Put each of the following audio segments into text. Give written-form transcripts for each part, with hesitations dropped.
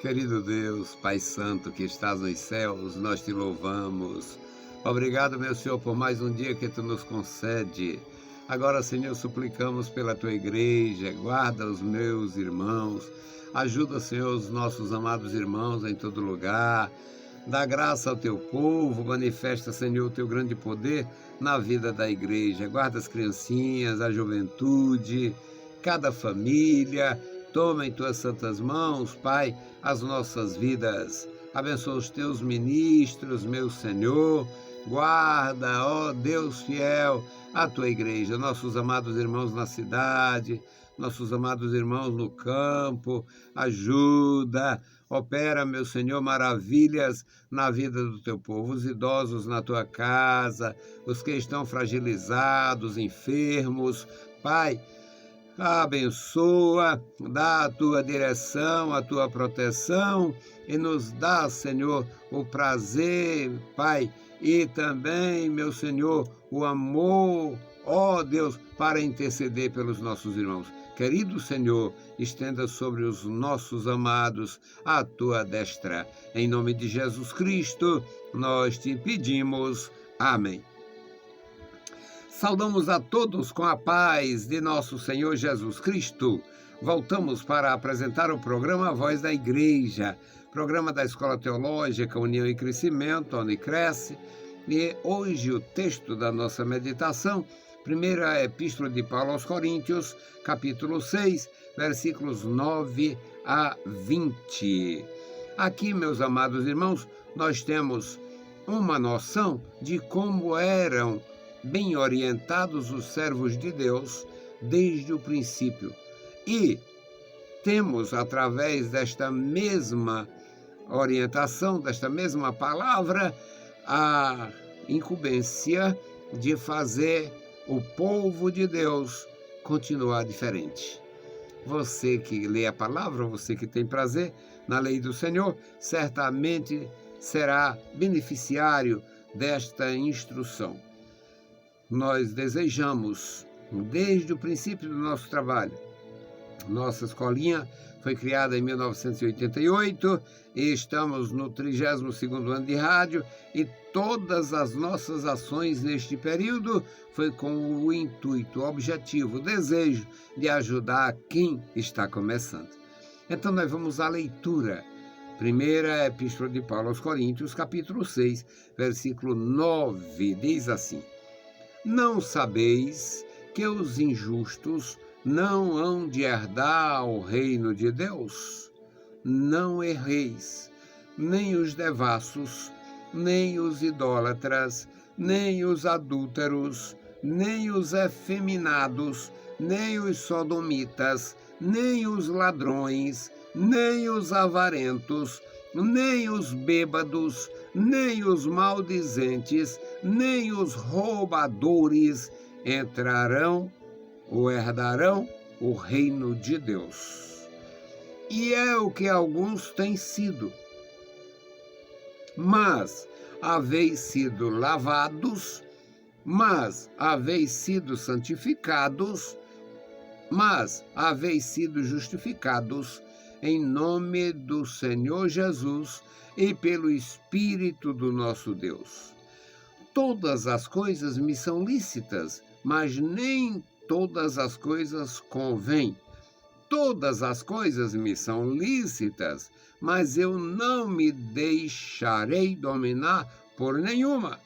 Querido Deus, Pai Santo que estás nos céus, nós te louvamos. Obrigado, meu Senhor, por mais um dia que tu nos concede. Agora, Senhor, suplicamos pela tua igreja, guarda os meus irmãos, ajuda, Senhor, os nossos amados irmãos em todo lugar. Dá graça ao teu povo, manifesta, Senhor, o teu grande poder na vida da igreja. Guarda as criancinhas, a juventude, cada família. Toma em tuas santas mãos, Pai, as nossas vidas. Abençoa os teus ministros, meu Senhor. Guarda, ó Deus fiel, a tua igreja, nossos amados irmãos na cidade, nossos amados irmãos no campo. Ajuda, opera, meu Senhor, maravilhas na vida do teu povo, os idosos na tua casa, os que estão fragilizados, enfermos. Pai, abençoa, dá a tua direção, a tua proteção e nos dá, Senhor, o prazer, Pai, e também, meu Senhor, o amor, ó Deus, para interceder pelos nossos irmãos. Querido Senhor, estenda sobre os nossos amados a tua destra. Em nome de Jesus Cristo, nós te pedimos. Amém. Saudamos a todos com a paz de nosso Senhor Jesus Cristo. Voltamos para apresentar o programa Voz da Igreja, programa da Escola Teológica União e Crescimento, Unicresce, e hoje o texto da nossa meditação, primeira epístola de Paulo aos Coríntios, capítulo 6, versículos 9 a 20. Aqui, meus amados irmãos, nós temos uma noção de como eram bem orientados os servos de Deus desde o princípio. E temos, através desta mesma orientação, desta mesma palavra, a incumbência de fazer o povo de Deus continuar diferente. Você que lê a palavra, você que tem prazer na lei do Senhor, certamente será beneficiário desta instrução. Nós desejamos, desde o princípio do nosso trabalho, nossa escolinha foi criada em 1988 e estamos no 32º ano de rádio, e todas as nossas ações neste período foi com o intuito, o objetivo, o desejo de ajudar quem está começando. Então nós vamos à leitura. Primeira Epístola de Paulo aos Coríntios, capítulo 6, versículo 9, diz assim: Não sabeis que os injustos não hão de herdar o reino de Deus? Não erreis, nem os devassos, nem os idólatras, nem os adúlteros, nem os efeminados, nem os sodomitas, nem os ladrões, nem os avarentos, nem os bêbados, nem os maldizentes, nem os roubadores entrarão ou herdarão o reino de Deus. E é o que alguns têm sido. Mas haveis sido lavados, mas haveis sido santificados, mas haveis sido justificados em nome do Senhor Jesus e pelo Espírito do nosso Deus. Todas as coisas me são lícitas, mas nem todas as coisas convêm. Todas as coisas me são lícitas, mas eu não me deixarei dominar por nenhuma.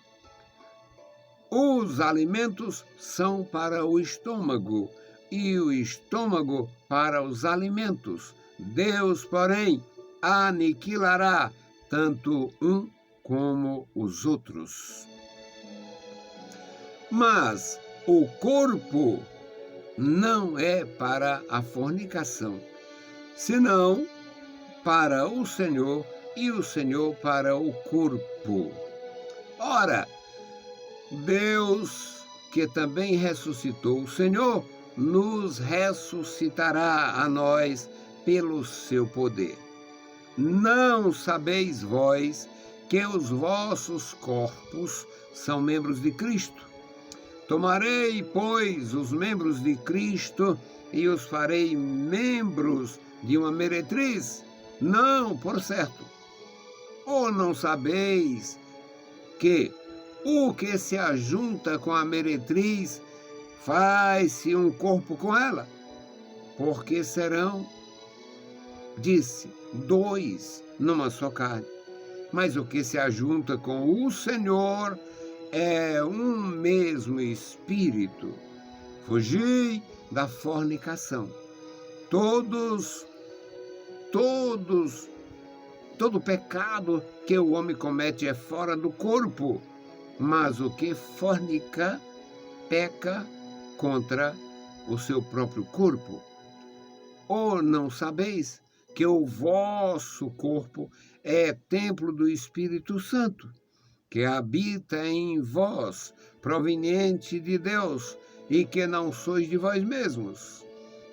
Os alimentos são para o estômago, e o estômago para os alimentos. Deus, porém, aniquilará tanto um como os outros. Mas o corpo não é para a fornicação, senão para o Senhor, e o Senhor para o corpo. Ora, Deus, que também ressuscitou o Senhor, nos ressuscitará a nós pelo seu poder. Não sabeis vós que os vossos corpos são membros de Cristo? Tomarei, pois, os membros de Cristo e os farei membros de uma meretriz? Não, por certo. Ou não sabeis que o que se ajunta com a meretriz faz-se um corpo com ela? Porque serão, disse, dois numa só carne. Mas o que se ajunta com o Senhor é um mesmo espírito. Fugi da fornicação. Todo pecado que o homem comete é fora do corpo, mas o que fornica, peca contra o seu próprio corpo. Ou não sabeis que o vosso corpo é templo do Espírito Santo, que habita em vós, proveniente de Deus, e que não sois de vós mesmos,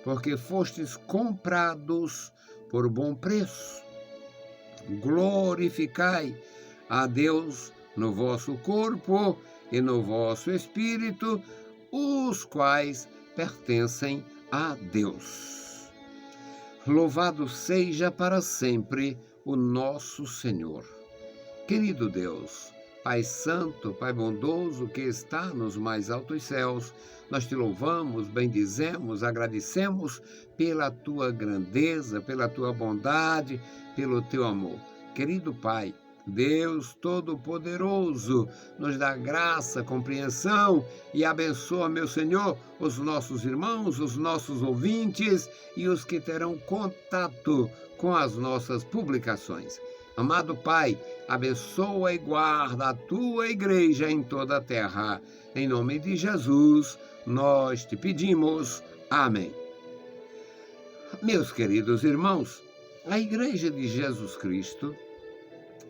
porque fostes comprados por bom preço. Glorificai a Deus no vosso corpo e no vosso espírito, os quais pertencem a Deus. Louvado seja para sempre o nosso Senhor. Querido Deus, Pai Santo, Pai bondoso que está nos mais altos céus, nós te louvamos, bendizemos, agradecemos pela tua grandeza, pela tua bondade, pelo teu amor. Querido Pai, Deus Todo-Poderoso, nos dá graça, compreensão e abençoa, meu Senhor, os nossos irmãos, os nossos ouvintes e os que terão contato com as nossas publicações. Amado Pai, abençoa e guarda a tua igreja em toda a terra. Em nome de Jesus, nós te pedimos. Amém. Meus queridos irmãos, a Igreja de Jesus Cristo,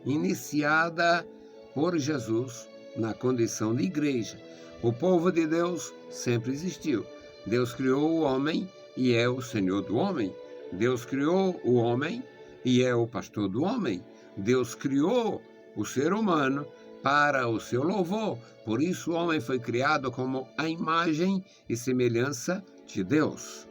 iniciada por Jesus na condição de igreja. O povo de Deus sempre existiu. Deus criou o homem e é o Senhor do homem. Deus criou o homem e é o pastor do homem. Deus criou o ser humano para o seu louvor. Por isso o homem foi criado como a imagem e semelhança de Deus.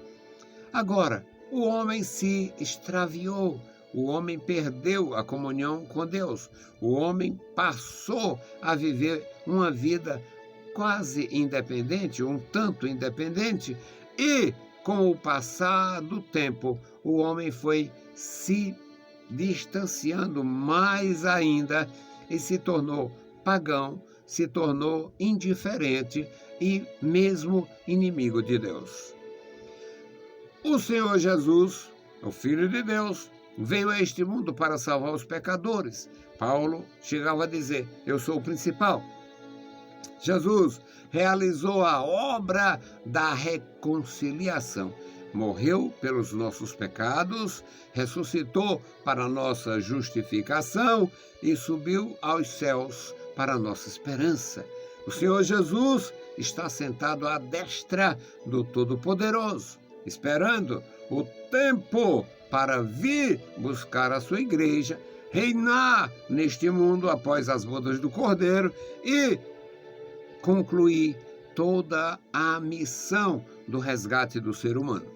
Agora, o homem se extraviou. O homem perdeu a comunhão com Deus. O homem passou a viver uma vida quase independente, um tanto independente, e com o passar do tempo, o homem foi se distanciando mais ainda e se tornou pagão, se tornou indiferente e mesmo inimigo de Deus. O Senhor Jesus, o Filho de Deus, veio a este mundo para salvar os pecadores. Paulo chegava a dizer, eu sou o principal. Jesus realizou a obra da reconciliação. Morreu pelos nossos pecados, ressuscitou para a nossa justificação e subiu aos céus para a nossa esperança. O Senhor Jesus está sentado à destra do Todo-Poderoso, esperando o tempo para vir buscar a sua igreja, reinar neste mundo após as bodas do Cordeiro e concluir toda a missão do resgate do ser humano.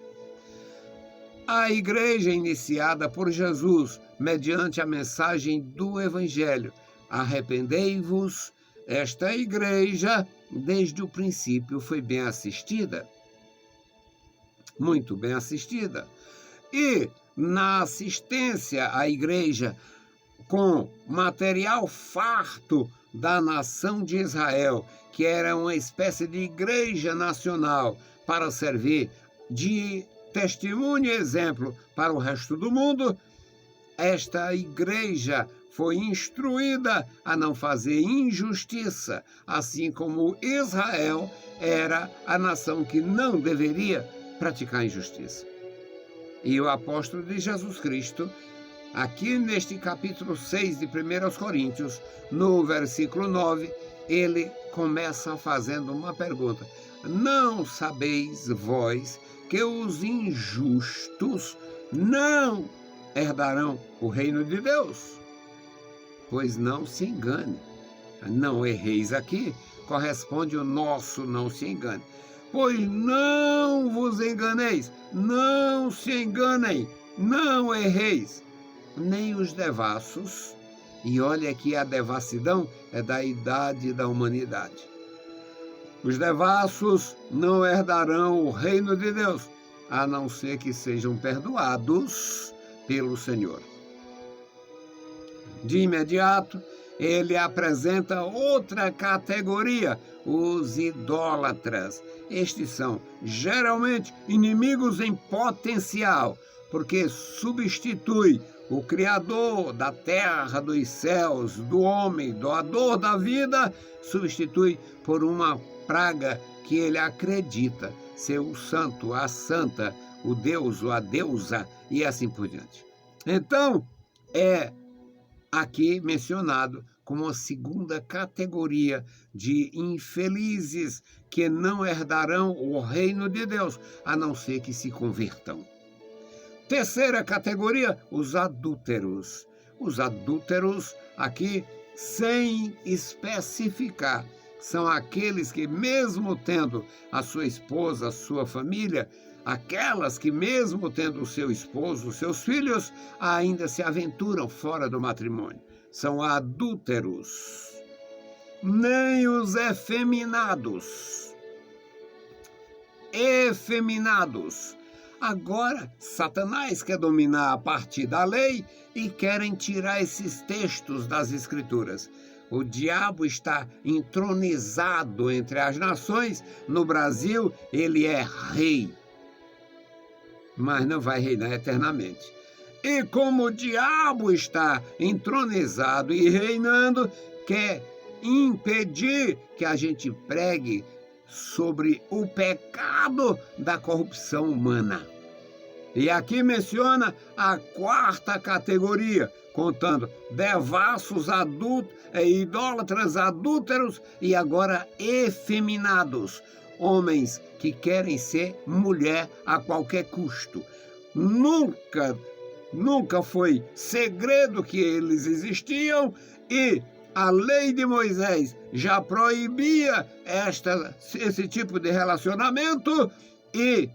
A igreja iniciada por Jesus, mediante a mensagem do Evangelho, arrependei-vos, esta igreja, desde o princípio, foi bem assistida, muito bem assistida. E na assistência à igreja, com material farto da nação de Israel, que era uma espécie de igreja nacional para servir de testemunho e exemplo para o resto do mundo, esta igreja foi instruída a não fazer injustiça, assim como Israel era a nação que não deveria praticar injustiça. E o apóstolo de Jesus Cristo, aqui neste capítulo 6 de 1 Coríntios, no versículo 9, ele começa fazendo uma pergunta. Não sabeis vós que os injustos não herdarão o reino de Deus? Pois não se engane. Não erreis aqui, corresponde o nosso não se engane. Pois não vos enganeis, não se enganem, não erreis. nem os devassos, e olha que a devassidão é da idade da humanidade. Os devassos não herdarão o reino de Deus, a não ser que sejam perdoados pelo Senhor. De imediato, ele apresenta outra categoria, os idólatras. Estes são geralmente inimigos em potencial, porque substitui o Criador da terra, dos céus, do homem, doador da vida, substitui por uma praga que ele acredita ser o santo, a santa, o deus ou a deusa e assim por diante. Então, é aqui mencionado como a segunda categoria de infelizes que não herdarão o reino de Deus, a não ser que se convertam. Terceira categoria, os adúlteros. Os adúlteros, aqui, sem especificar, são aqueles que, mesmo tendo a sua esposa, a sua família, aquelas que, mesmo tendo o seu esposo, os seus filhos, ainda se aventuram fora do matrimônio. São adúlteros. Nem os efeminados. Efeminados. Agora, Satanás quer dominar a partir da lei e querem tirar esses textos das Escrituras. O diabo está entronizado entre as nações. No Brasil, ele é rei, mas não vai reinar eternamente. E como o diabo está entronizado e reinando, quer impedir que a gente pregue sobre o pecado da corrupção humana. E aqui menciona a quarta categoria, contando devassos, idólatras, adúlteros e agora efeminados, homens que querem ser mulher a qualquer custo. Nunca foi segredo que eles existiam e a lei de Moisés já proibia esse tipo de relacionamento e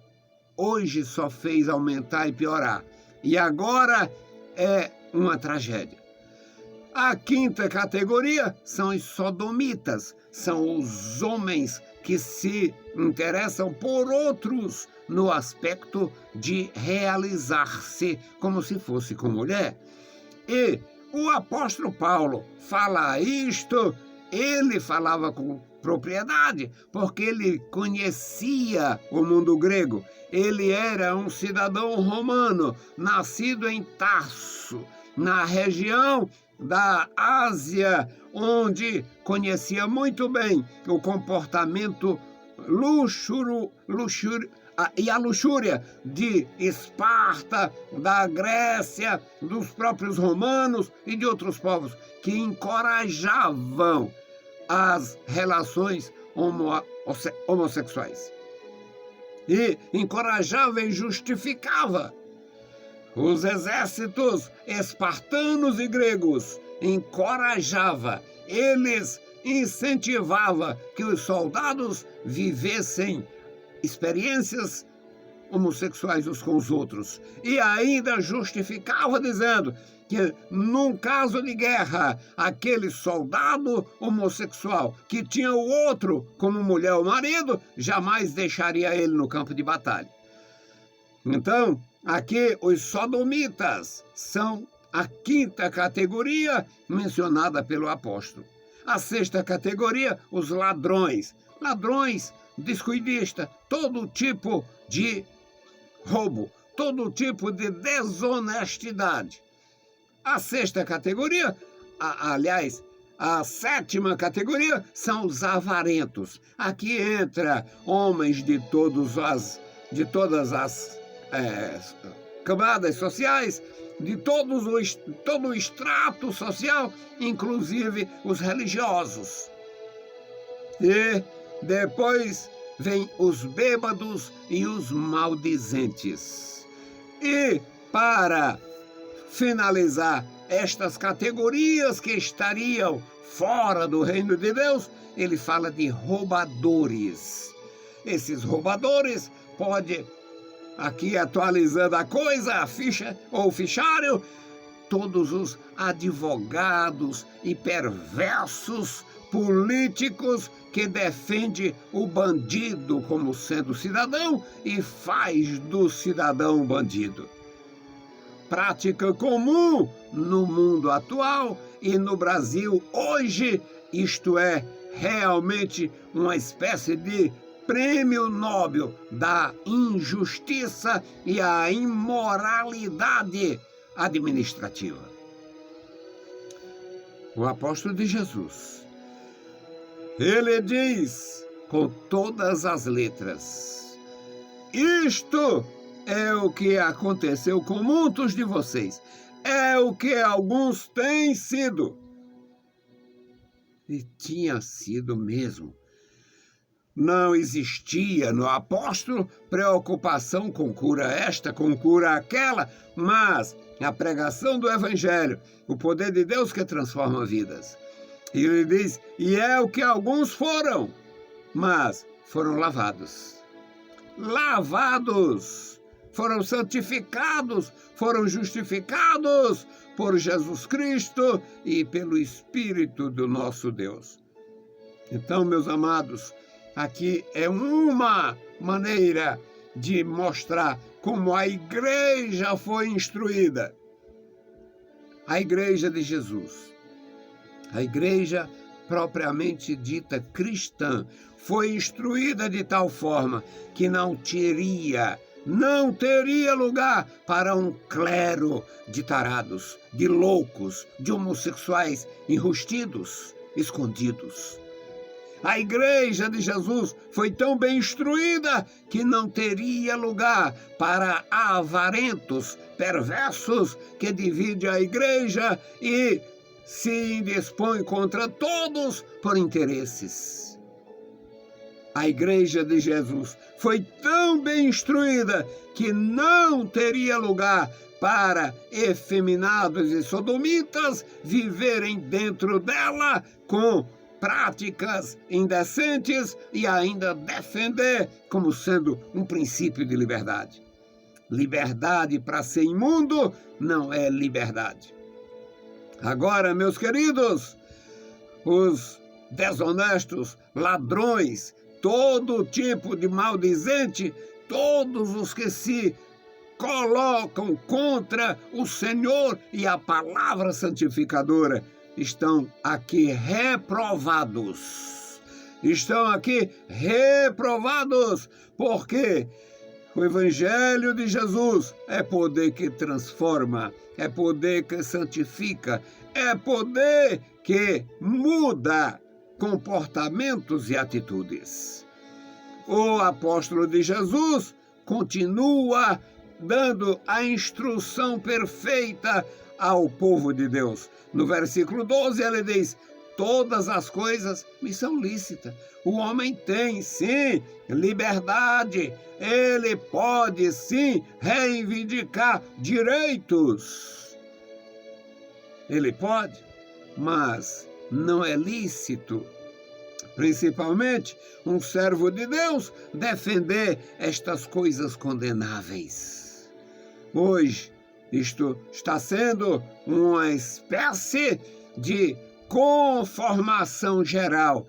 hoje só fez aumentar e piorar. E agora é uma tragédia. A quinta categoria são os sodomitas, são os homens que se interessam por outros no aspecto de realizar-se como se fosse com mulher. E o apóstolo Paulo fala isto, ele falava com propriedade, porque ele conhecia o mundo grego. Ele era um cidadão romano, nascido em Tarso, na região da Ásia, onde conhecia muito bem o comportamento e a luxúria de Esparta, da Grécia, dos próprios romanos e de outros povos que encorajavam as relações homossexuais. E encorajava e justificava. Os exércitos espartanos e gregos encorajava, eles incentivavam que os soldados vivessem experiências homossexuais uns com os outros. E ainda justificava dizendo que, num caso de guerra, aquele soldado homossexual que tinha o outro como mulher ou marido, jamais deixaria ele no campo de batalha. Então, aqui os sodomitas são a quinta categoria mencionada pelo apóstolo. A sexta categoria, os ladrões. Ladrões, descuidistas, todo tipo de roubo, todo tipo de desonestidade. A sexta categoria, aliás, a sétima categoria são os avarentos. Aqui entra homens de todas as camadas sociais, de todo o extrato social, inclusive os religiosos. E depois vem os bêbados e os maldizentes. E para finalizar estas categorias que estariam fora do reino de Deus, ele fala de roubadores. Esses roubadores podem, aqui atualizando a coisa, a ficha ou o fichário, todos os advogados e perversos políticos que defendem o bandido como sendo cidadão e faz do cidadão bandido. Prática comum no mundo atual e no Brasil hoje, isto é realmente uma espécie de prêmio Nobel da injustiça e a imoralidade administrativa. O apóstolo de Jesus, ele diz com todas as letras: isto é o que aconteceu com muitos de vocês, é o que alguns têm sido. E tinha sido mesmo. Não existia no apóstolo preocupação com cura esta, com cura aquela, mas a pregação do evangelho, o poder de Deus que transforma vidas. E ele diz, e é o que alguns foram, mas foram lavados. Lavados, foram santificados, foram justificados por Jesus Cristo e pelo Espírito do nosso Deus. Então, meus amados, aqui é uma maneira de mostrar como a igreja foi instruída. A igreja de Jesus, a igreja propriamente dita cristã, foi instruída de tal forma que não teria lugar para um clero de tarados, de loucos, de homossexuais enrustidos, escondidos. A igreja de Jesus foi tão bem instruída que não teria lugar para avarentos, perversos, que dividem a igreja e se indispõem contra todos por interesses. A igreja de Jesus foi tão bem instruída que não teria lugar para efeminados e sodomitas viverem dentro dela com práticas indecentes e ainda defender como sendo um princípio de liberdade. Liberdade para ser imundo não é liberdade. Agora, meus queridos, os desonestos, ladrões, todo tipo de maldizente, todos os que se colocam contra o Senhor e a palavra santificadora, estão aqui reprovados. Estão aqui reprovados, porque o Evangelho de Jesus é poder que transforma, é poder que santifica, é poder que muda comportamentos e atitudes. O apóstolo de Jesus continua dando a instrução perfeita ao povo de Deus. No versículo 12 ele diz, todas as coisas me são lícitas. O homem tem, sim, liberdade. Ele pode, sim, reivindicar direitos. Ele pode, mas não é lícito, principalmente um servo de Deus, defender estas coisas condenáveis. Hoje, isto está sendo uma espécie de conformação geral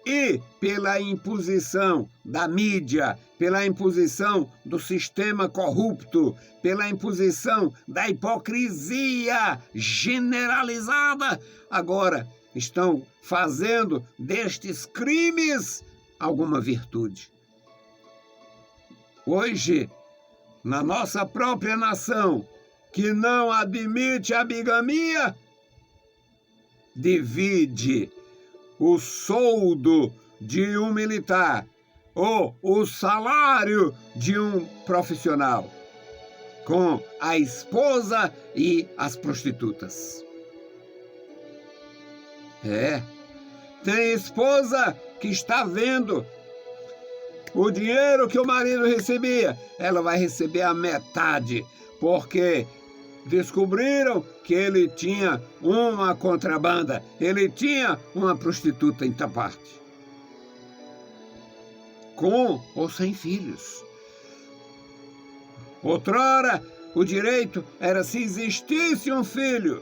e pela imposição da mídia, pela imposição do sistema corrupto, pela imposição da hipocrisia generalizada, agora estão fazendo destes crimes alguma virtude. Hoje, na nossa própria nação, que não admite a bigamia, divide o soldo de um militar ou o salário de um profissional com a esposa e as prostitutas. Tem esposa que está vendo o dinheiro que o marido recebia, ela vai receber a metade, porque descobriram que ele tinha uma contrabanda, ele tinha uma prostituta em parte, com ou sem filhos. Outrora, O direito era se existisse um filho.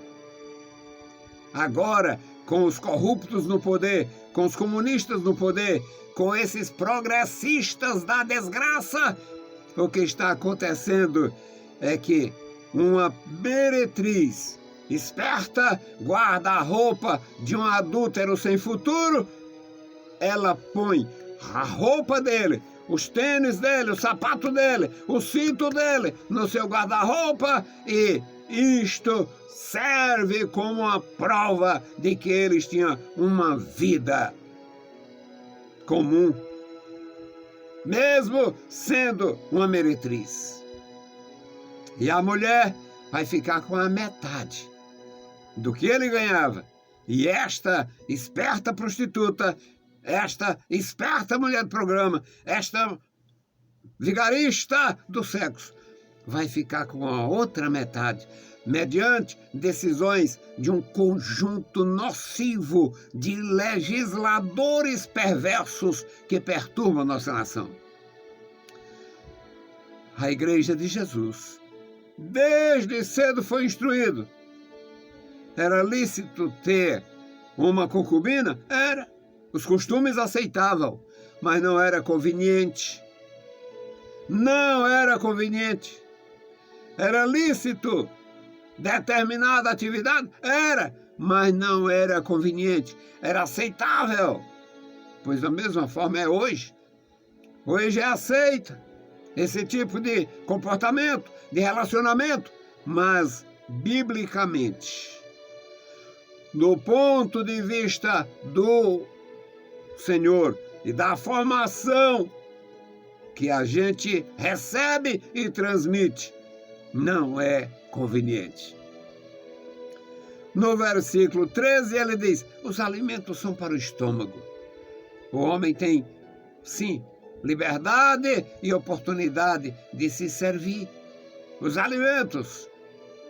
Agora, com os corruptos no poder, com os comunistas no poder, com esses progressistas da desgraça, o que está acontecendo é que uma meretriz esperta, guarda-roupa de um adúltero sem futuro, ela põe a roupa dele, os tênis dele, o sapato dele, o cinto dele no seu guarda-roupa, e isto serve como uma prova de que eles tinham uma vida comum, mesmo sendo uma meretriz. E a mulher vai ficar com a metade do que ele ganhava. E esta esperta prostituta, esta esperta mulher do programa, esta vigarista do sexo, vai ficar com a outra metade, mediante decisões de um conjunto nocivo de legisladores perversos que perturbam nossa nação. A Igreja de Jesus, desde cedo foi instruído. Era lícito ter uma concubina? Era. Os costumes aceitavam, mas não era conveniente. Não era conveniente. Era lícito determinada atividade? Era, mas não era conveniente. Era aceitável, pois da mesma forma é hoje. Hoje é aceita esse tipo de comportamento, de relacionamento, mas biblicamente, do ponto de vista do Senhor e da formação que a gente recebe e transmite, não é conveniente. No versículo 13 ele diz: os alimentos são para o estômago. O homem tem, sim, liberdade e oportunidade de se servir os alimentos,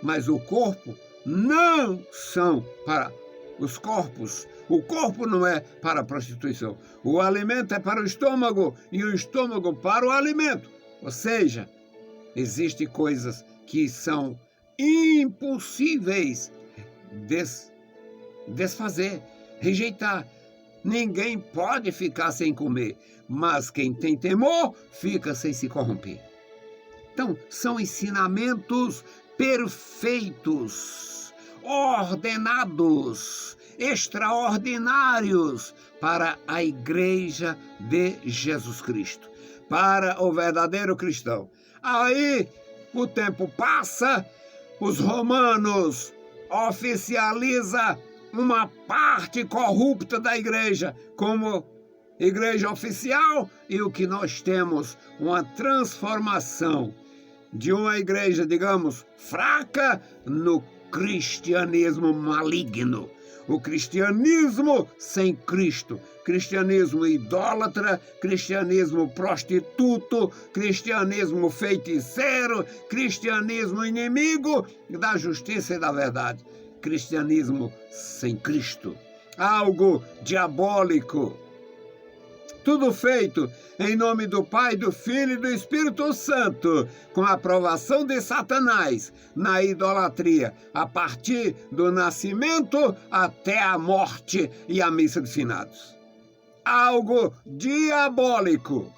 mas o corpo não são para os corpos. O corpo não é para a prostituição. O alimento é para o estômago e o estômago para o alimento. Ou seja, existem coisas que são impossíveis desfazer, rejeitar. Ninguém pode ficar sem comer, mas quem tem temor fica sem se corromper. Então, são ensinamentos perfeitos, ordenados, extraordinários para a Igreja de Jesus Cristo, para o verdadeiro cristão. Aí o tempo passa, os romanos oficializam uma parte corrupta da igreja como igreja oficial, e o que nós temos, uma transformação de uma igreja, digamos, fraca no cristianismo maligno. O cristianismo sem Cristo, cristianismo idólatra, cristianismo prostituto, cristianismo feiticeiro, cristianismo inimigo da justiça e da verdade. Cristianismo sem Cristo, algo diabólico. Tudo feito em nome do Pai, do Filho e do Espírito Santo, com a aprovação de Satanás na idolatria, a partir do nascimento até a morte e a missa de finados. Algo diabólico.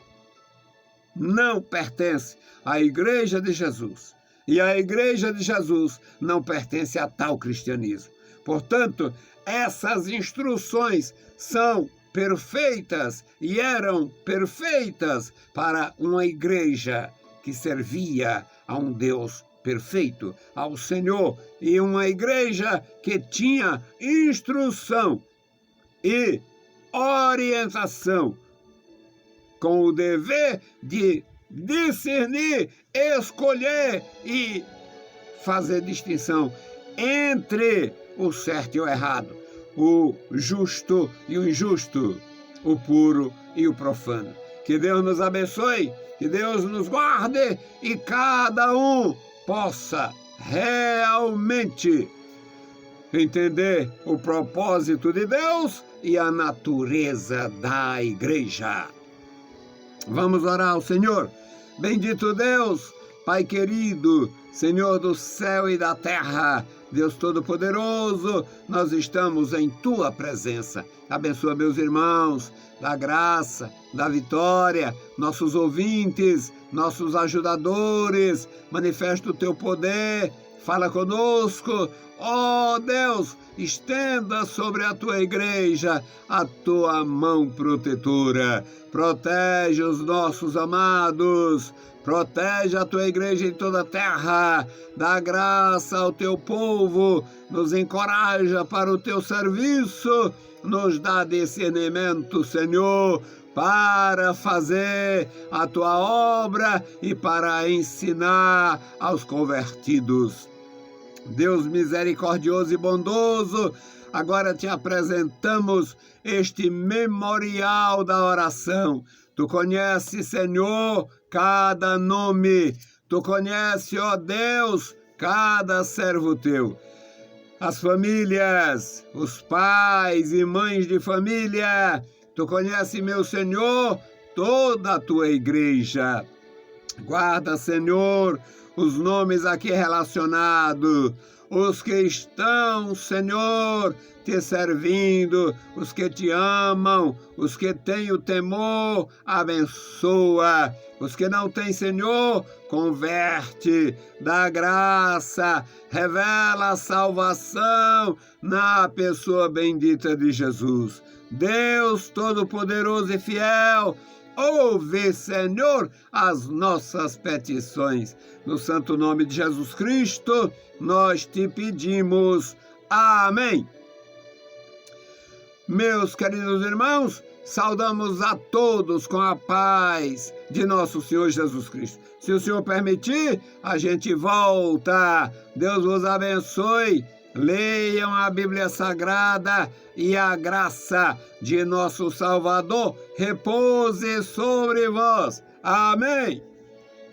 Não pertence à Igreja de Jesus. E a Igreja de Jesus não pertence a tal cristianismo. Portanto, essas instruções são perfeitas e eram perfeitas para uma igreja que servia a um Deus perfeito, ao Senhor, e uma igreja que tinha instrução e orientação com o dever de discernir, escolher e fazer distinção entre o certo e o errado, o justo e o injusto, o puro e o profano. Que Deus nos abençoe, que Deus nos guarde e cada um possa realmente entender o propósito de Deus e a natureza da igreja. Vamos orar ao Senhor. Bendito Deus, Pai querido, Senhor do céu e da terra, Deus Todo-Poderoso, nós estamos em Tua presença. Abençoa meus irmãos, da graça, da vitória, nossos ouvintes, nossos ajudadores, manifesta o Teu poder, fala conosco. Ó Deus, estenda sobre a Tua igreja a Tua mão protetora. Protege os nossos amados, protege a Tua igreja em toda a terra, dá graça ao Teu povo, nos encoraja para o Teu serviço, nos dá discernimento, Senhor, para fazer a Tua obra e para ensinar aos convertidos. Deus misericordioso e bondoso, agora te apresentamos este memorial da oração. Tu conheces, Senhor, cada nome. Tu conheces, ó Deus, cada servo Teu. As famílias, os pais e mães de família. Tu conheces, meu Senhor, toda a Tua igreja. Guarda, Senhor, os nomes aqui relacionados, os que estão, Senhor, Te servindo, os que Te amam, os que têm o temor, abençoa. Os que não têm, Senhor, converte, dá graça, revela a salvação na pessoa bendita de Jesus. Deus Todo-Poderoso e fiel, ouve, Senhor, as nossas petições. No santo nome de Jesus Cristo, nós Te pedimos. Amém. Meus queridos irmãos, saudamos a todos com a paz de nosso Senhor Jesus Cristo. Se o Senhor permitir, a gente volta. Deus vos abençoe. Leiam a Bíblia Sagrada e a graça de nosso Salvador repouse sobre vós. Amém.